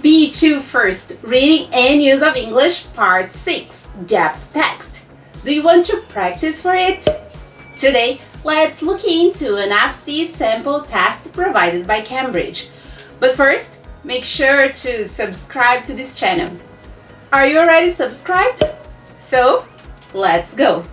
B2 First, Reading and Use of English, Part 6, Gapped Text. Do you want to practice for it? Today, let's look into an FC sample test provided by Cambridge. But first, make sure to subscribe to this channel. Are you already subscribed? So, let's go!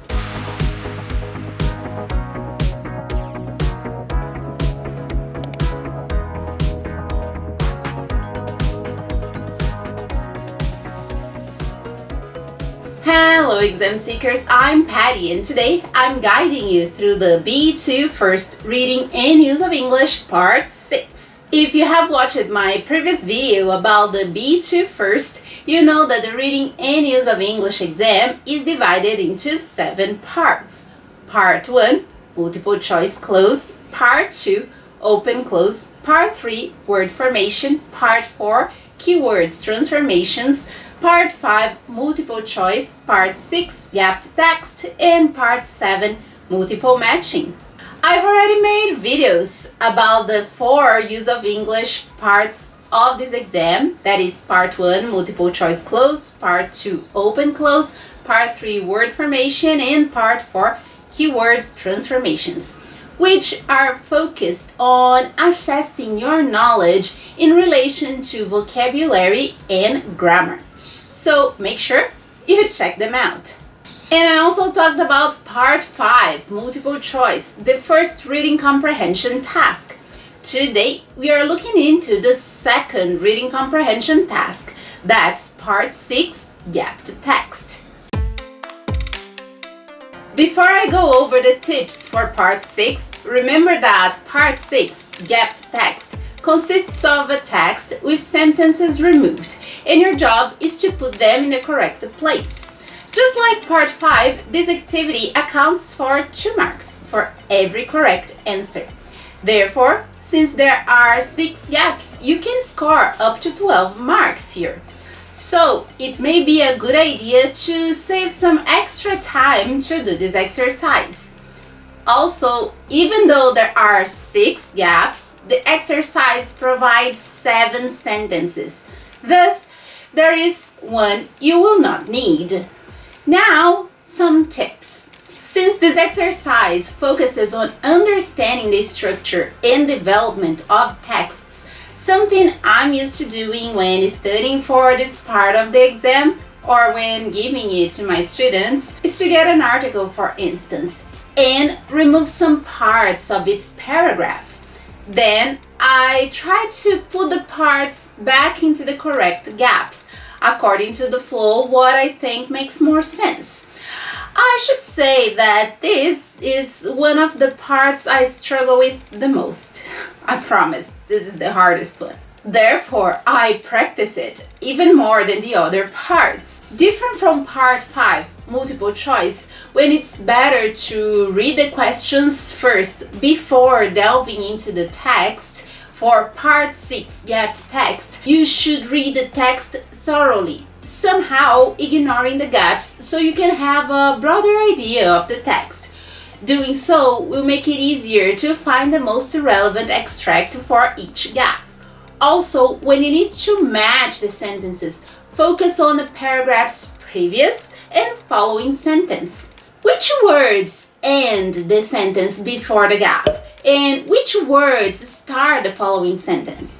Hello exam seekers, I'm Patty and today I'm guiding you through the B2 First Reading and Use of English Part 6. If you have watched my previous video about the B2 First, you know that the Reading and Use of English exam is divided into 7 parts. Part 1, Multiple Choice Cloze. Part 2, Open Close. Part 3, Word Formation. Part 4, Keywords Transformations. Part 5, Multiple Choice, Part 6, Gapped Text, and Part 7, Multiple Matching. I've already made videos about the 4 Use of English parts of this exam, that is Part 1, Multiple Choice Cloze, Part 2, Open Close, Part 3, Word Formation, and Part 4, Keyword Transformations, which are focused on assessing your knowledge in relation to vocabulary and grammar. So make sure you check them out. And I also talked about Part 5, Multiple Choice, the first reading comprehension task. Today, we are looking into the second reading comprehension task. That's Part 6, Gapped Text. Before I go over the tips for Part 6, remember that Part 6, Gapped Text, consists of a text with sentences removed, and your job is to put them in the correct place. Just like Part 5, this activity accounts for 2 marks for every correct answer. Therefore, since there are 6 gaps, you can score up to 12 marks here. So, it may be a good idea to save some extra time to do this exercise. Also, even though there are 6 gaps, the exercise provides 7 sentences. Thus, there is one you will not need. Now, some tips. Since this exercise focuses on understanding the structure and development of texts, something I'm used to doing when studying for this part of the exam or when giving it to my students is to get an article, for instance, and remove some parts of its paragraph. Then I try to put the parts back into the correct gaps according to the flow, what I think makes more sense. I should say that this is one of the parts I struggle with the most. I promise, this is the hardest one. Therefore, I practice it even more than the other parts. Different from Part 5, Multiple Choice, when it's better to read the questions first before delving into the text, for Part 6, Gapped Text, you should read the text thoroughly, somehow ignoring the gaps so you can have a broader idea of the text. Doing so will make it easier to find the most relevant extract for each gap. Also, when you need to match the sentences, focus on the paragraph's previous and following sentence. Which words end the sentence before the gap? And which words start the following sentence?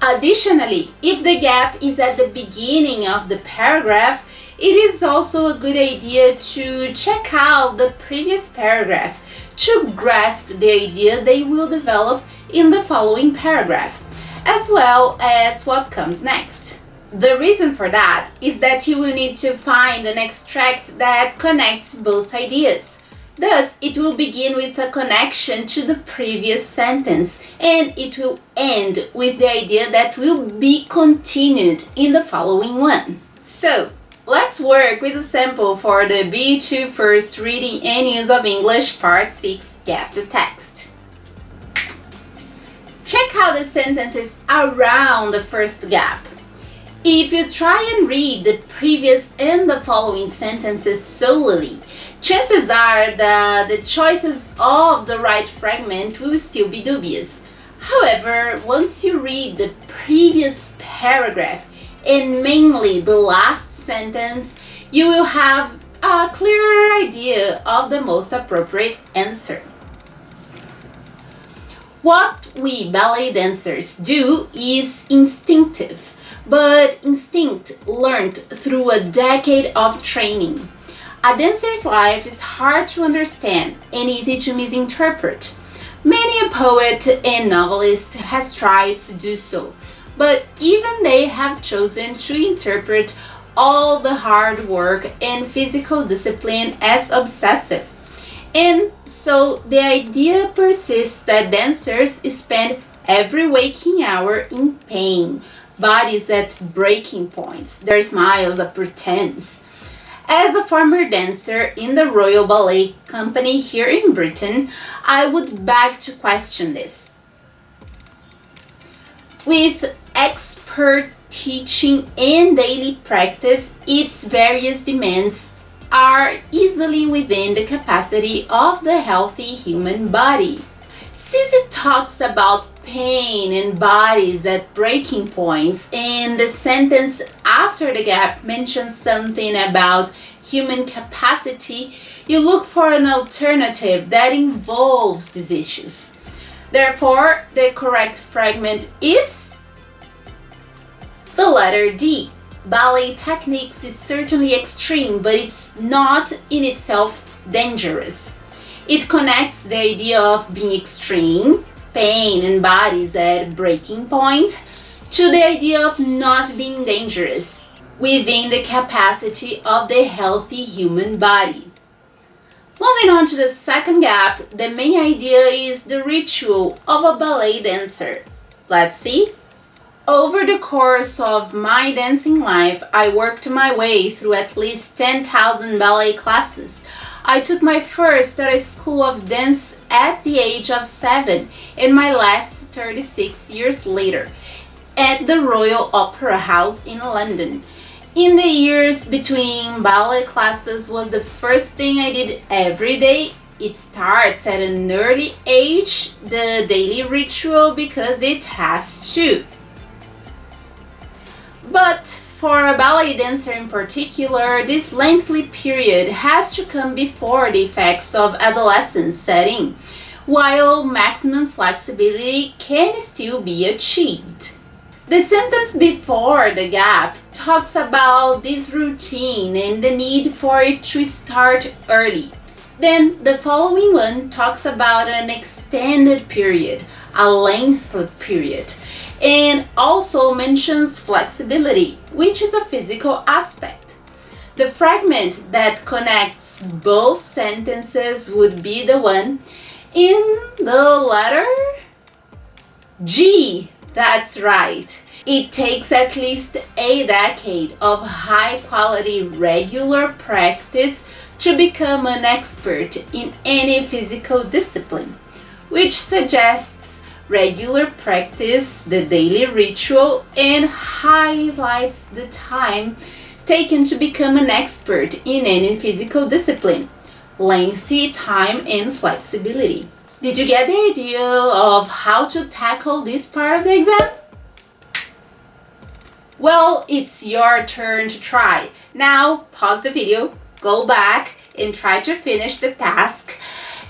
Additionally, if the gap is at the beginning of the paragraph, it is also a good idea to check out the previous paragraph to grasp the idea they will develop in the following paragraph, as well as what comes next. The reason for that is that you will need to find an extract that connects both ideas. Thus, it will begin with a connection to the previous sentence, and it will end with the idea that will be continued in the following one. So, let's work with a sample for the B2 First Reading and Use of English Part 6 Gapped Text. Check out the sentences around the first gap. If you try and read the previous and the following sentences solely, chances are that the choices of the right fragment will still be dubious. However, once you read the previous paragraph and mainly the last sentence, you will have a clearer idea of the most appropriate answer. What we ballet dancers do is instinctive, but instinct learned through a decade of training. A dancer's life is hard to understand and easy to misinterpret. Many a poet and novelist has tried to do so, but even they have chosen to interpret all the hard work and physical discipline as obsessive. And so the idea persists that dancers spend every waking hour in pain, bodies at breaking points, their smiles a pretense. As a former dancer in the Royal Ballet Company here in Britain, I would beg to question this. With expert teaching and daily practice, its various demands are easily within the capacity of the healthy human body. Since it talks about pain and bodies at breaking points, and the sentence after the gap mentions something about human capacity, you look for an alternative that involves these issues. Therefore, the correct fragment is the letter D. Ballet techniques is certainly extreme, but it's not in itself dangerous. It connects the idea of being extreme, pain and bodies at breaking point, to the idea of not being dangerous, within the capacity of the healthy human body. Moving on to the second gap, the main idea is the ritual of a ballet dancer. Let's see. Over the course of my dancing life, I worked my way through at least 10,000 ballet classes. I took my first at a school of dance at the age of 7 and my last 36 years later at the Royal Opera House in London. In the years between ballet classes was the first thing I did every day. It starts at an early age, the daily ritual, because it has to. But for a ballet dancer in particular, this lengthy period has to come before the effects of adolescence set in, while maximum flexibility can still be achieved. The sentence before the gap talks about this routine and the need for it to start early. Then the following one talks about an extended period, a lengthy period, and also mentions flexibility, which is a physical aspect. The fragment that connects both sentences would be the one in the letter G. That's right. It takes at least a decade of high-quality regular practice to become an expert in any physical discipline, which suggests regular practice, the daily ritual, and highlights the time taken to become an expert in any physical discipline, lengthy time and flexibility. Did you get the idea of how to tackle this part of the exam? Well, it's your turn to try. Now, pause the video, go back and try to finish the task,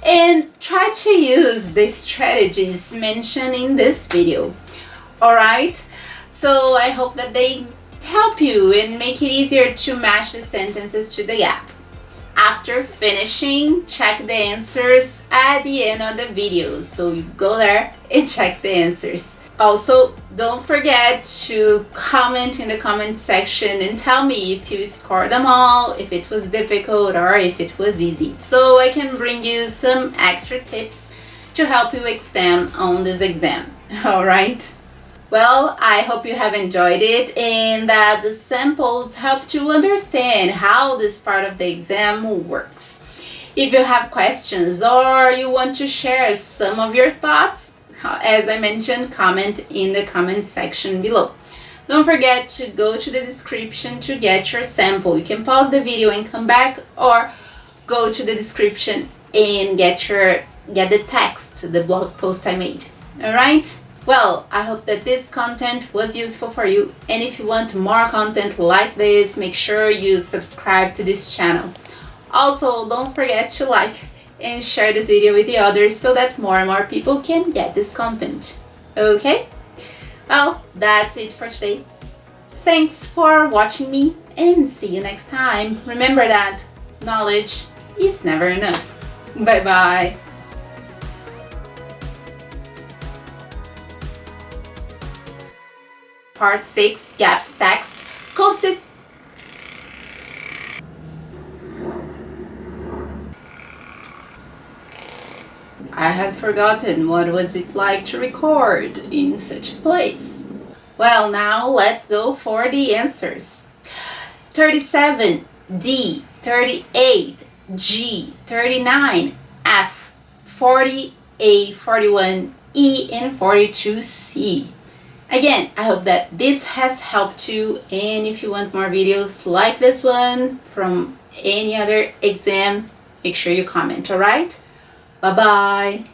and try to use the strategies mentioned in this video. Alright? So I hope that they help you and make it easier to match the sentences to the gap. After finishing, check the answers at the end of the video. So you go there and check the answers. Also, don't forget to comment in the comment section and tell me if you scored them all, if it was difficult or if it was easy, so I can bring you some extra tips to help you on this exam. Alright? Well, I hope you have enjoyed it and that the samples help to understand how this part of the exam works. If you have questions or you want to share some of your thoughts, as I mentioned, comment in the comment section below. Don't forget to go to the description to get your sample. You can pause the video and come back, or go to the description and get the text, the blog post I made. Alright? Well, I hope that this content was useful for you, and if you want more content like this, make sure you subscribe to this channel. Also, don't forget to like and share this video with the others so that more and more people can get this content. Okay? Well, that's it for today. Thanks for watching me, and see you next time. Remember that knowledge is never enough. Bye bye. Part 6 gapped text consists. I had forgotten what was it like to record in such a place. Well, now let's go for the answers. 37 D, 38 G, 39 F, 40 A, 41 E, and 42 C. Again, I hope that this has helped you, and if you want more videos like this one from any other exam, make sure you comment, alright? Bye bye!